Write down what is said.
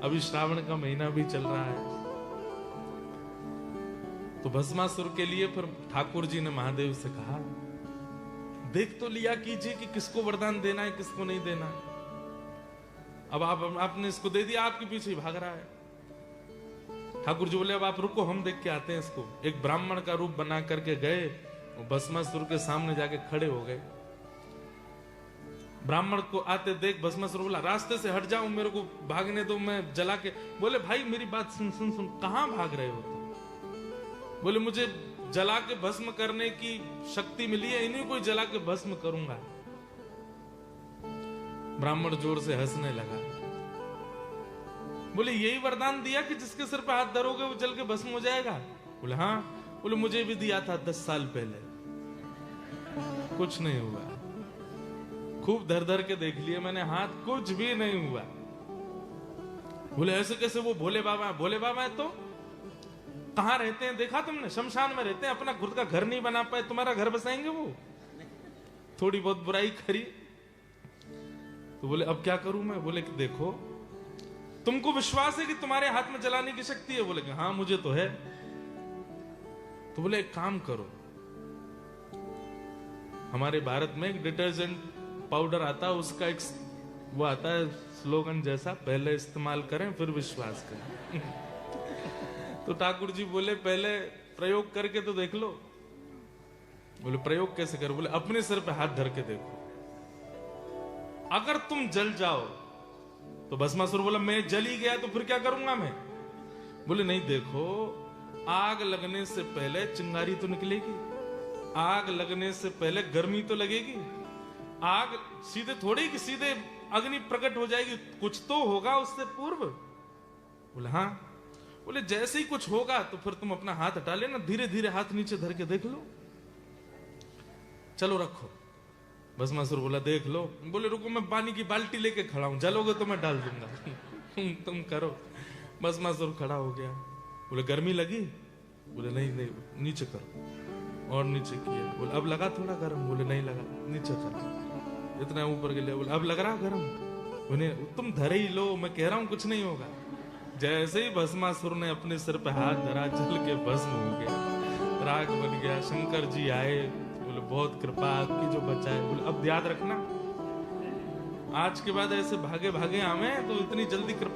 अभी श्रावण का महीना भी चल रहा है। तो भस्मासुर के लिए फिर ठाकुर जी ने महादेव से कहा, देख तो लिया कीजिए कि किसको वरदान देना है, किसको नहीं देना है। अब आपने इसको दे दिया, आपके पीछे ही भाग रहा है। ठाकुर जी बोले, अब आप रुको, हम देख के आते हैं इसको। एक ब्राह्मण का रूप बना करके गए, भस्मासुर के सामने जाके खड़े हो गए। ब्राह्मण को आते देख भस्मासुर बोला, रास्ते से हट जाओ, मेरे को भागने दो, मैं जला के। बोले, भाई मेरी बात सुन सुन सुन, कहां भाग रहे हो तुम? बोले, मुझे जला के भस्म करने की शक्ति मिली है, इन्हीं को जला के भस्म करूंगा। ब्राह्मण जोर से हंसने लगा। बोले, यही वरदान दिया कि जिसके सिर पे हाथ धरोगे वो जल के भस्म हो जाएगा? बोले, हाँ। बोले, मुझे भी दिया था 10 साल पहले, कुछ नहीं हुआ। खूब धर धर के देख लिए मैंने हाथ, कुछ भी नहीं हुआ। बोले, ऐसे कैसे? वो भोले बाबा है। भोले बाबा है तो कहां रहते हैं देखा तुमने? शमशान में रहते हैं, अपना खुद का घर नहीं बना पाए, तुम्हारा घर बसाएंगे वो? थोड़ी बहुत बुराई करी तो बोले, अब क्या करूं मैं? बोले कि देखो, तुमको विश्वास है कि तुम्हारे हाथ में जलाने की शक्ति है? बोले कि हाँ मुझे तो है। तो बोले, एक काम करो, हमारे भारत में एक डिटर्जेंट पाउडर आता है, उसका एक वो आता है स्लोगन जैसा, पहले इस्तेमाल करें फिर विश्वास करें। तो ठाकुर जी बोले, पहले प्रयोग करके तो देख लो। बोले, प्रयोग कैसे करो? बोले, अपने सिर पे हाथ धर के देखो, अगर तुम जल जाओ तो भस्मासुर बोला, मैं जल ही गया तो फिर क्या करूंगा मैं? बोले, नहीं, देखो, आग लगने से पहले चिंगारी तो निकलेगी, आग लगने से पहले गर्मी तो लगेगी। आग सीधे थोड़ी कि सीधे अग्नि प्रकट हो जाएगी, कुछ तो होगा उससे पूर्व। बोले, हाँ। बोले, जैसे ही कुछ होगा तो फिर तुम अपना हाथ हटा लेना, धीरे धीरे हाथ नीचे धर के देख लो। चलो रखो। भस्मासुर बोला, देख लो। बोले, रुको, मैं पानी की बाल्टी लेके खड़ा हूं, जलोगे तो मैं डाल दूंगा। तुम करो। भस्मासुर खड़ा हो गया। बोले, गर्मी लगी? बोले, नहीं नहीं, नीचे करो। और नीचे किया। बोले, अब लगा थोड़ा गर्म? बोले, नहीं लगा। नीचे करो। इतना ऊपर के लिए। बोले, अब लग रहा गर्म? बोले, तुम धरे ही लो, मैं कह रहा हूं कुछ नहीं होगा। जैसे ही भस्मासुर ने अपने सिर पे हाथ धरा, जल के भस्म हो गया, राग बन गया। शंकर जी आए, बोले, बहुत कृपा आपकी जो बचाए। बोले, अब याद रखना, आज के बाद ऐसे भागे भागे आवे तो इतनी जल्दी कृपा